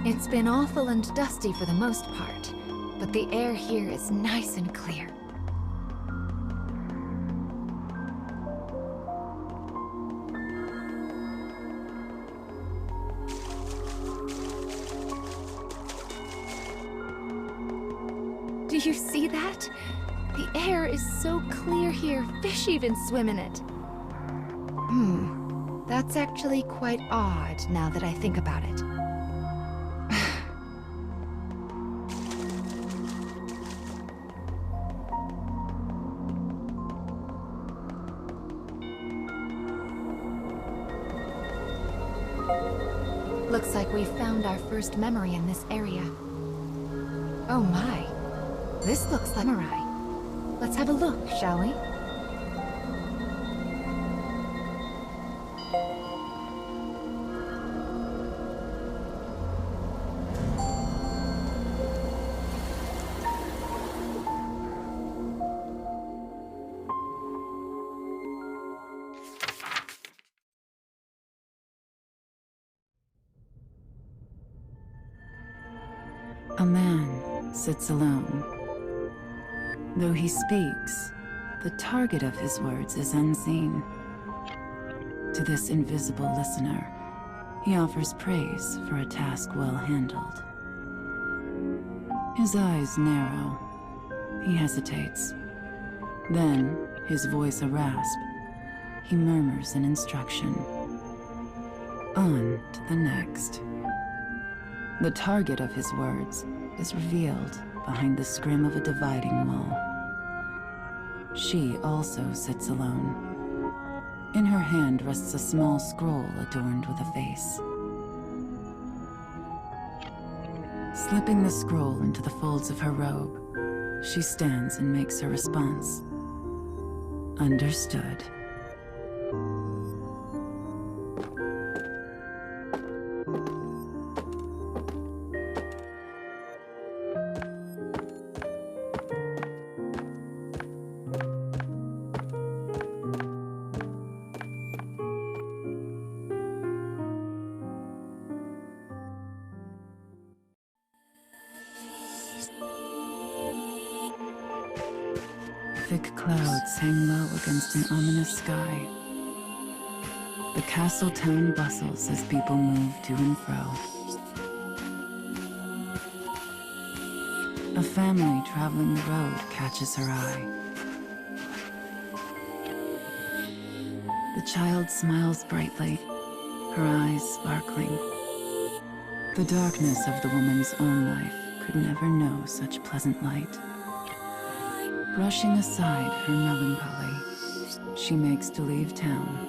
It's been awful and dusty for the most part, but the air here is nice and clear. Do you see that? The air is so clear here, fish even swim in it. That's actually quite odd now that I think about it. Looks like we found our first memory in this area. Oh my, this looks like Samurai. Let's have a look, shall we? A man sits alone. Though he speaks, the target of his words is unseen. To this invisible listener, he offers praise for a task well handled. His eyes narrow. He hesitates. Then, his voice a rasp, he murmurs an instruction. On to the next. The target of his words is revealed behind the scrim of a dividing wall. She also sits alone. In her hand rests a small scroll adorned with a face. Slipping the scroll into the folds of her robe, she stands and makes her response. Understood. Thick clouds hang low against an ominous sky. The castle town bustles as people move to and fro. A family traveling the road catches her eye. The child smiles brightly, her eyes sparkling. The darkness of the woman's own life could never know such pleasant light. Brushing aside her melancholy, she makes to leave town.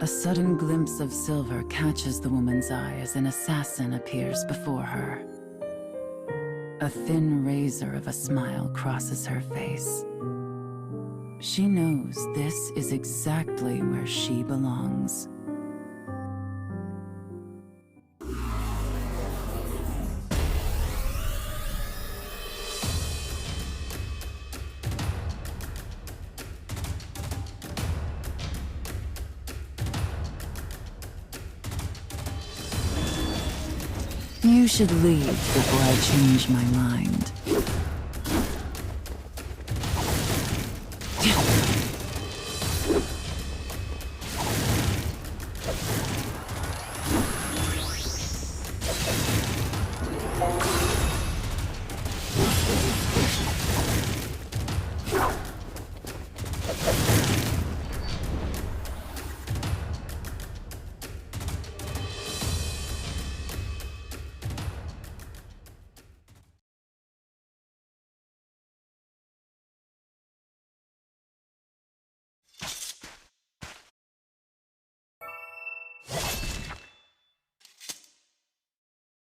A sudden glimpse of silver catches the woman's eye as an assassin appears before her. A thin razor of a smile crosses her face. She knows this is exactly where she belongs. You should leave before I change my mind.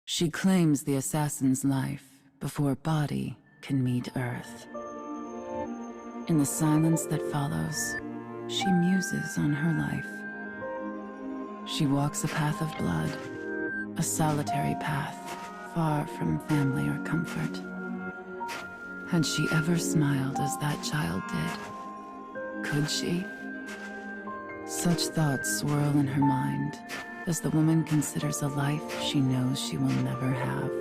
She claims the assassin's life before body can meet Earth. In the silence that follows, she muses on her life. She walks a path of blood, a solitary path, far from family or comfort. Had she ever smiled as that child did? Could she? Such thoughts swirl in her mind as the woman considers a life she knows she will never have.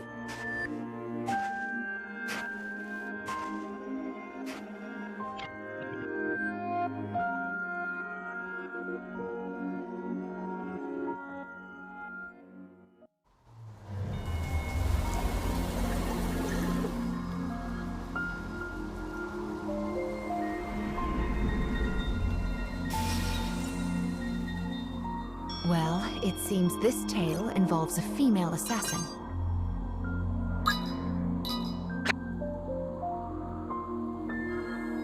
Well, it seems this tale involves a female assassin.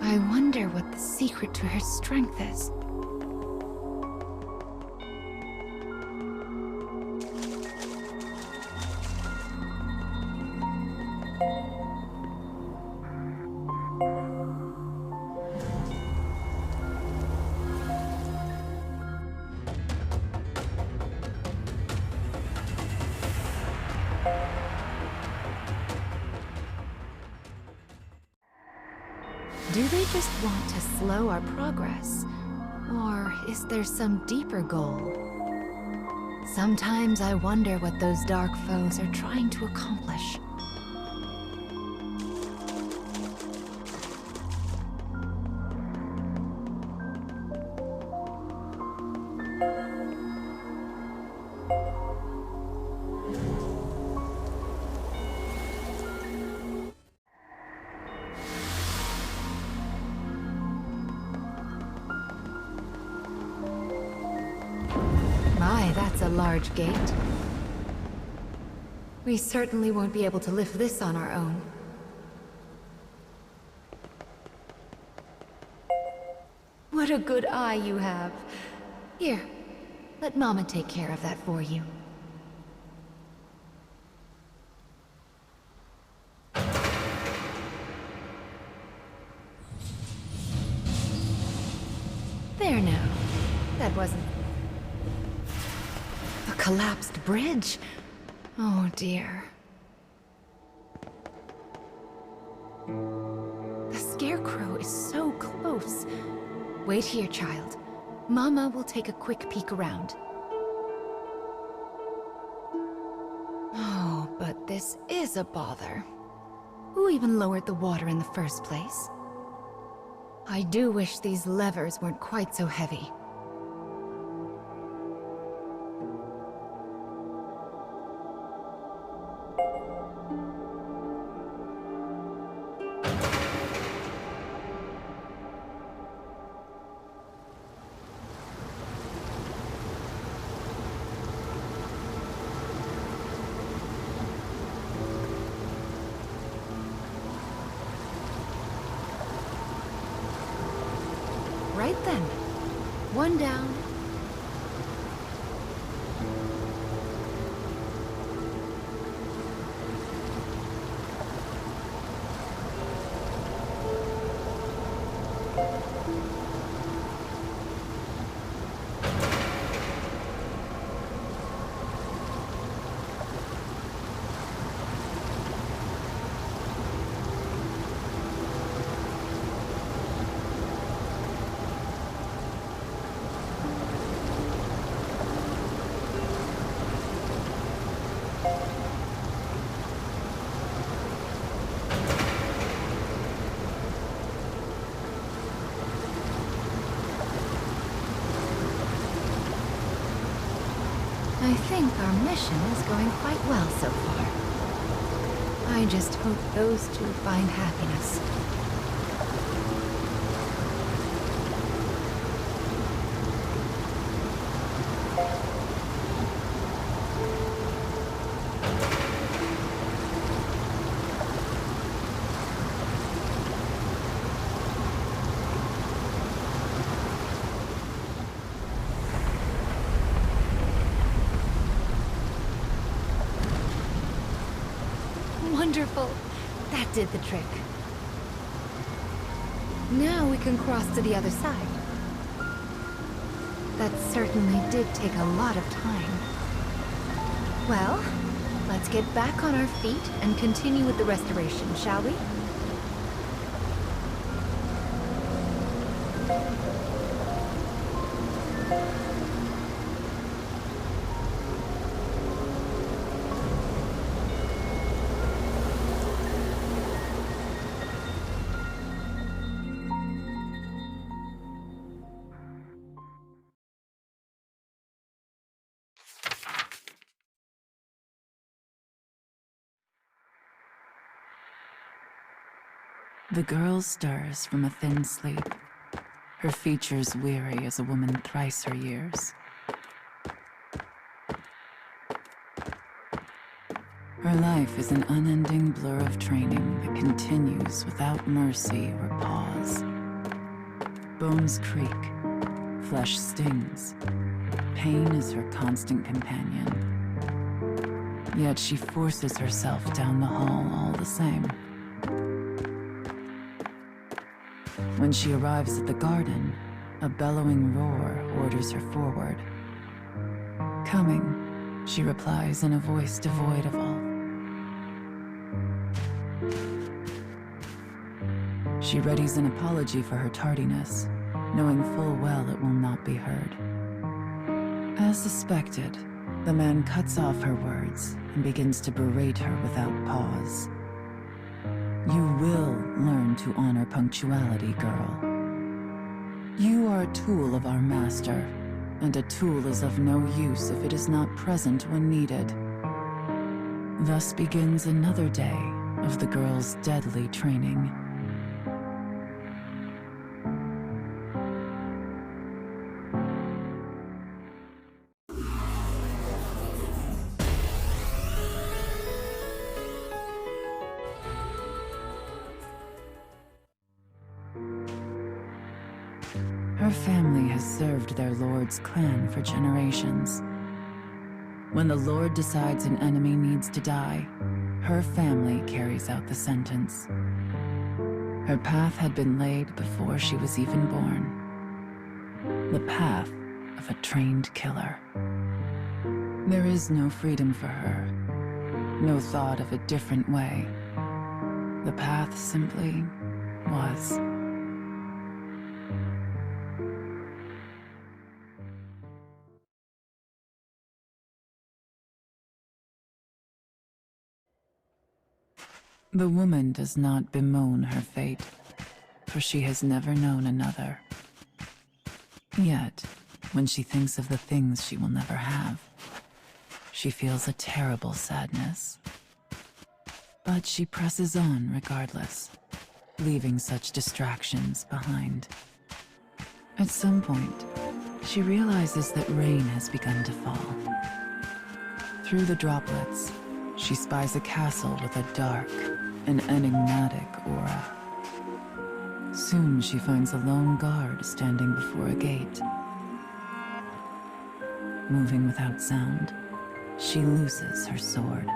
I wonder what the secret to her strength is. Do they just want to slow our progress? Or is there some deeper goal? Sometimes I wonder what those dark foes are trying to accomplish. My, that's a large gate. We certainly won't be able to lift this on our own. What a good eye you have. Here, let Mama take care of that for you. There now. That wasn't... a collapsed bridge? Oh dear. The Scarecrow is so close. Wait here, child. Mama will take a quick peek around. Oh, but this is a bother. Who even lowered the water in the first place? I do wish these levers weren't quite so heavy. Right then. One down. I think our mission is going quite well so far. I just hope those two find happiness. Wonderful! That did the trick. Now we can cross to the other side. That certainly did take a lot of time. Well, let's get back on our feet and continue with the restoration, shall we? The girl stirs from a thin sleep, her features weary as a woman thrice her years. Her life is an unending blur of training that continues without mercy or pause. Bones creak, flesh stings, pain is her constant companion. Yet she forces herself down the hall all the same. When she arrives at the garden, a bellowing roar orders her forward. Coming, she replies in a voice devoid of all. She readies an apology for her tardiness, knowing full well it will not be heard. As suspected, the man cuts off her words and begins to berate her without pause. You will learn to honor punctuality, girl. You are a tool of our master, and a tool is of no use if it is not present when needed. Thus begins another day of the girl's deadly training. Her family has served their lord's clan for generations. When the lord decides an enemy needs to die, her family carries out the sentence. Her path had been laid before she was even born. The path of a trained killer. There is no freedom for her, no thought of a different way. The path simply was. The woman does not bemoan her fate, for she has never known another. Yet, when she thinks of the things she will never have, she feels a terrible sadness. But she presses on regardless, leaving such distractions behind. At some point, she realizes that rain has begun to fall. Through the droplets, she spies a castle with a dark and enigmatic aura. Soon she finds a lone guard standing before a gate. Moving without sound, she looses her sword.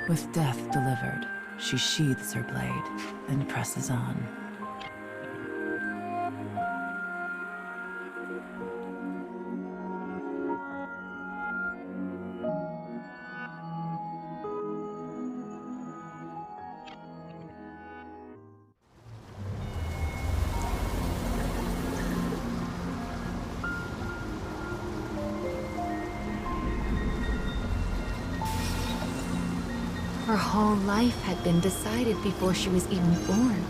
With death delivered, she sheathes her blade and presses on. Her whole life had been decided before she was even born.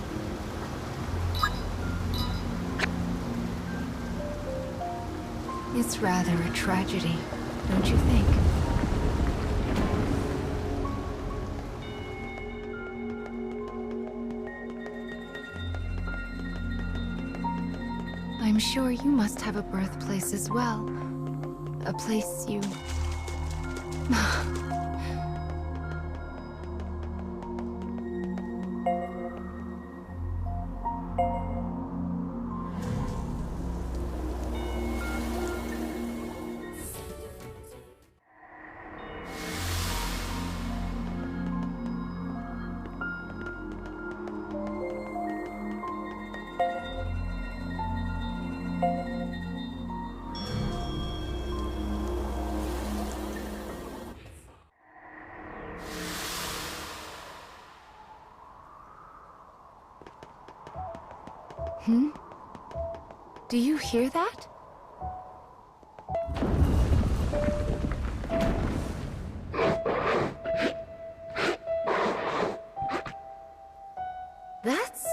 It's rather a tragedy, don't you think? I'm sure you must have a birthplace as well. A place you... Hmm? Do you hear that? That's...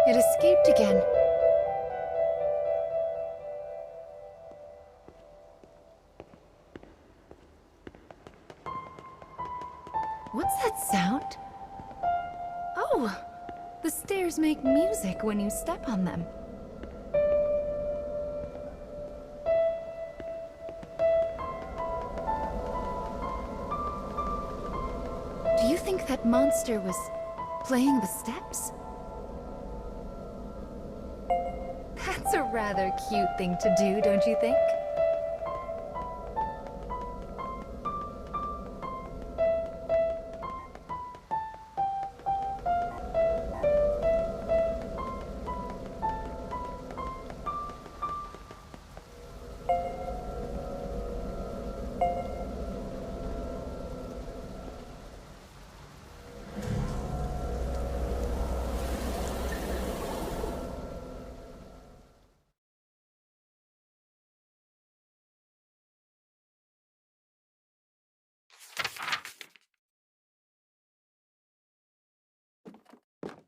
It escaped again. What's that sound? Oh! The stairs make music when you step on them. Do you think that monster was playing the steps? That's a rather cute thing to do, don't you think?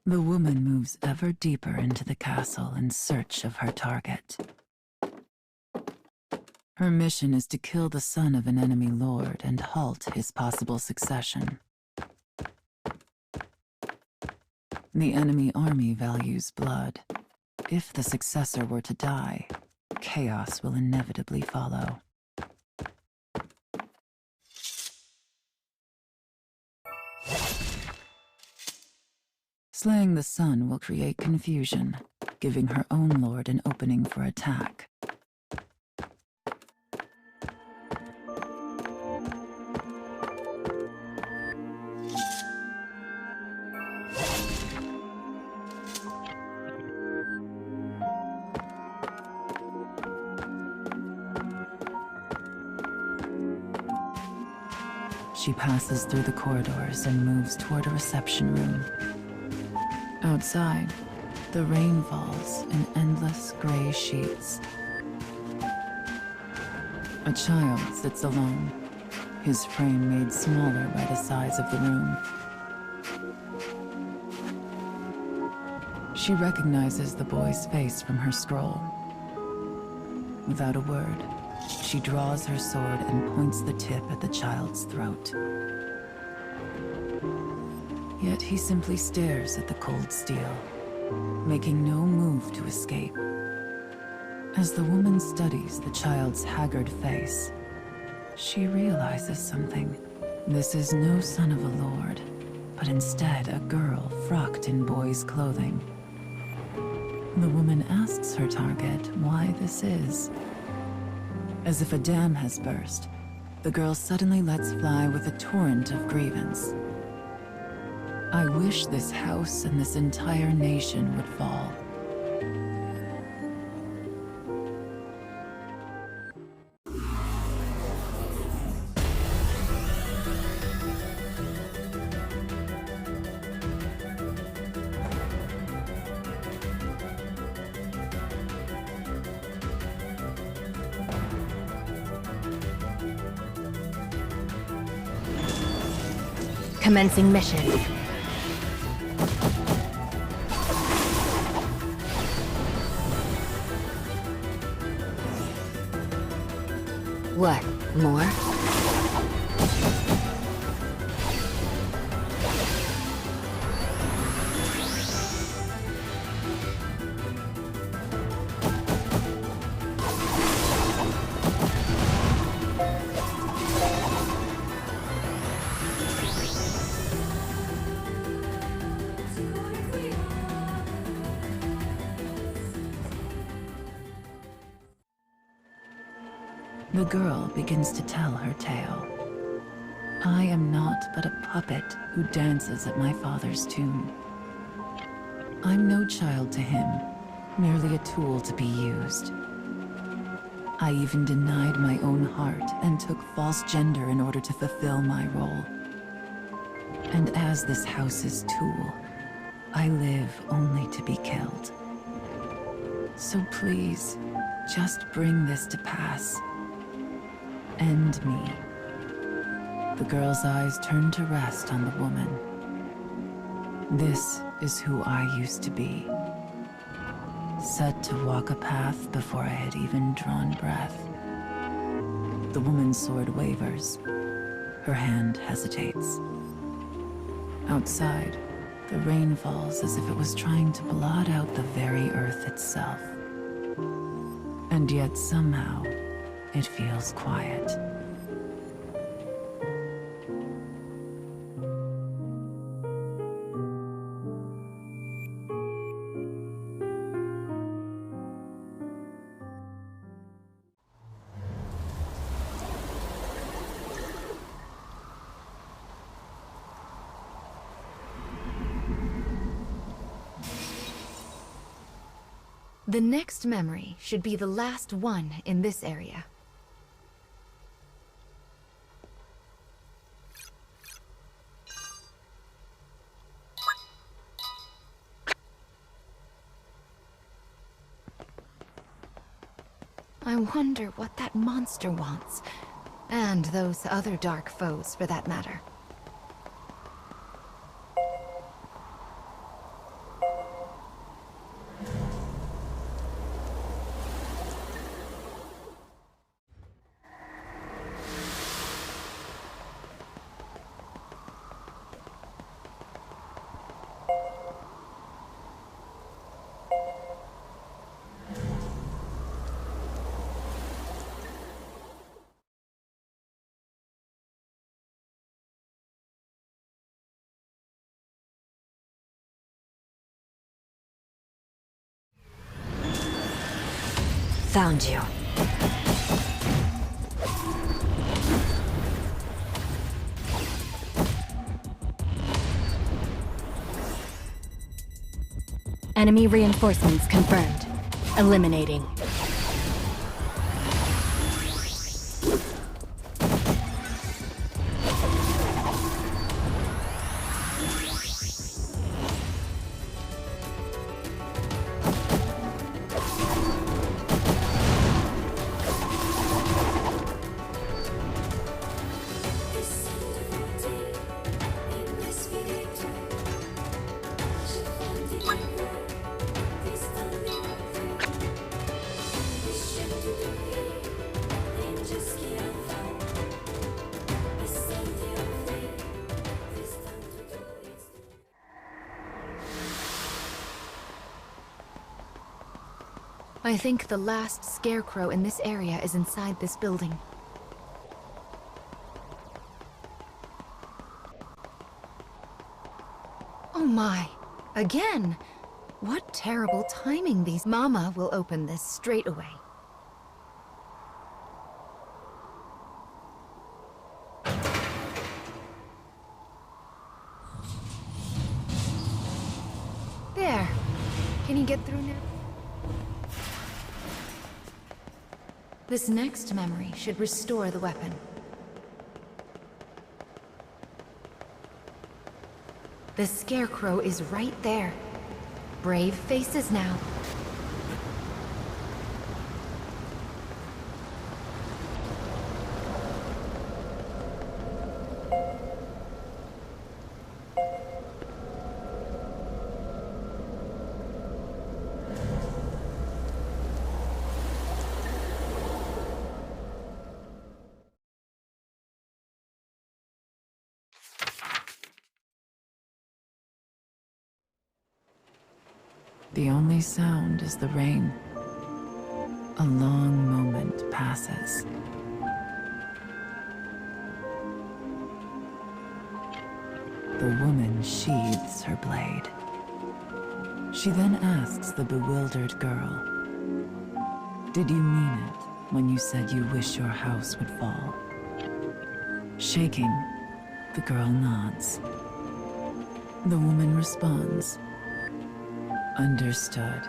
The woman moves ever deeper into the castle in search of her target. Her mission is to kill the son of an enemy lord and halt his possible succession. The enemy army values blood. If the successor were to die, chaos will inevitably follow. Slaying the son will create confusion, giving her own lord an opening for attack. She passes through the corridors and moves toward a reception room. Outside, the rain falls in endless gray sheets. A child sits alone, his frame made smaller by the size of the room. She recognizes the boy's face from her scroll. Without a word, she draws her sword and points the tip at the child's throat. Yet he simply stares at the cold steel, making no move to escape. As the woman studies the child's haggard face, she realizes something. This is no son of a lord, but instead a girl frocked in boy's clothing. The woman asks her target why this is. As if a dam has burst, the girl suddenly lets fly with a torrent of grievance. I wish this house and this entire nation would fall. Commencing mission. What, more? The girl begins to tell her tale. I am not but a puppet who dances at my father's tune. I'm no child to him, merely a tool to be used. I even denied my own heart and took false gender in order to fulfill my role. And as this house's tool, I live only to be killed. So please, just bring this to pass. End me. The girl's eyes turned to rest on the woman. This is who I used to be. Set to walk a path before I had even drawn breath. The woman's sword wavers. Her hand hesitates. Outside, the rain falls as if it was trying to blot out the very earth itself. And yet somehow, it feels quiet. The next memory should be the last one in this area. I wonder what that monster wants, and those other dark foes for that matter. Found you. Enemy reinforcements confirmed. Eliminating. I think the last scarecrow in this area is inside this building. Oh my, again! What terrible timing these— Mama will open this straight away. There. Can you get through now? This next memory should restore the weapon. The scarecrow is right there. Brave faces now. The only sound is the rain. A long moment passes. The woman sheathes her blade. She then asks the bewildered girl, "Did you mean it when you said you wish your house would fall?" Shaking, the girl nods. The woman responds, "Understood."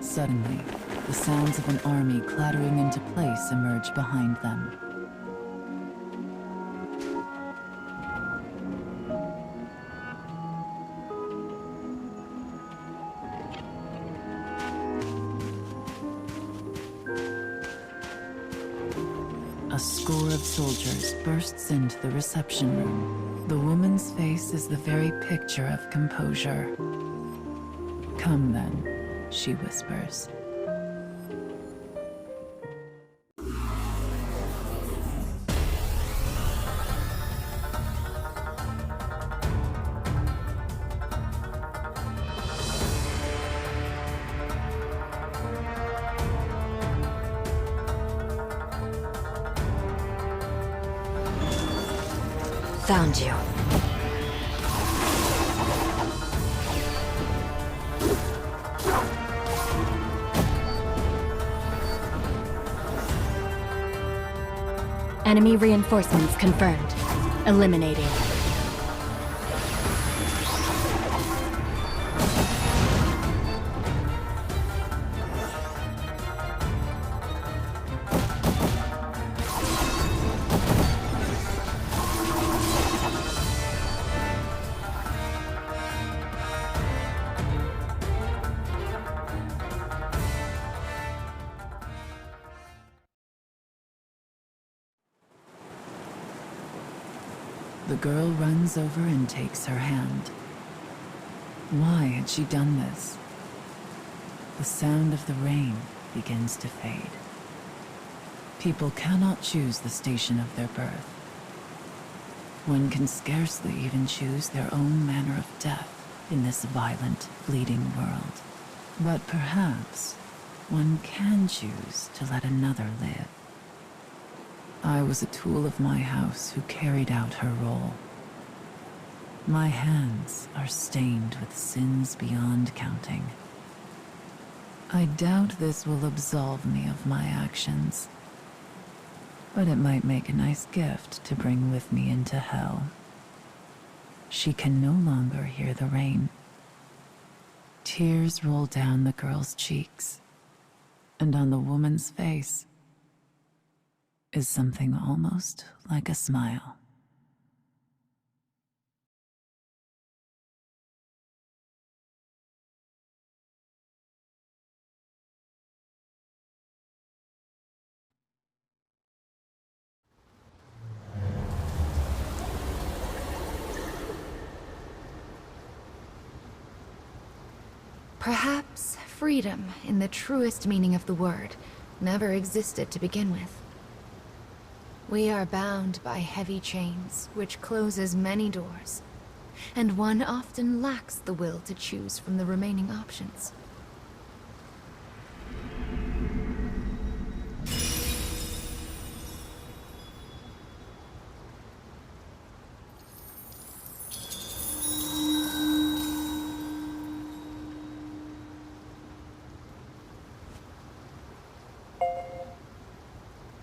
Suddenly, the sounds of an army clattering into place emerge behind them. soldiers bursts into the reception room. The woman's face is the very picture of composure. "Come then," she whispers. Found you. Enemy reinforcements confirmed. Eliminating. The girl runs over and takes her hand. Why had she done this? The sound of the rain begins to fade. People cannot choose the station of their birth. One can scarcely even choose their own manner of death in this violent, bleeding world. But perhaps one can choose to let another live. I was a tool of my house who carried out her role. My hands are stained with sins beyond counting. I doubt this will absolve me of my actions, but it might make a nice gift to bring with me into hell. She can no longer hear the rain. Tears roll down the girl's cheeks, and on the woman's face is something almost like a smile. Perhaps freedom, in the truest meaning of the word, never existed to begin with. We are bound by heavy chains, which closes many doors, and one often lacks the will to choose from the remaining options.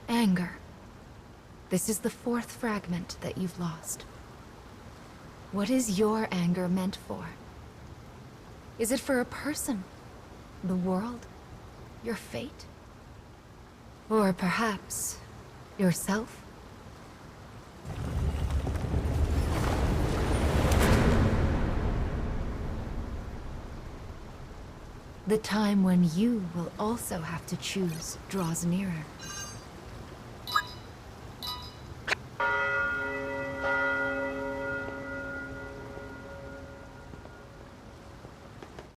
Anger. This is the fourth fragment that you've lost. What is your anger meant for? Is it for a person? The world? Your fate? Or perhaps yourself? The time when you will also have to choose draws nearer.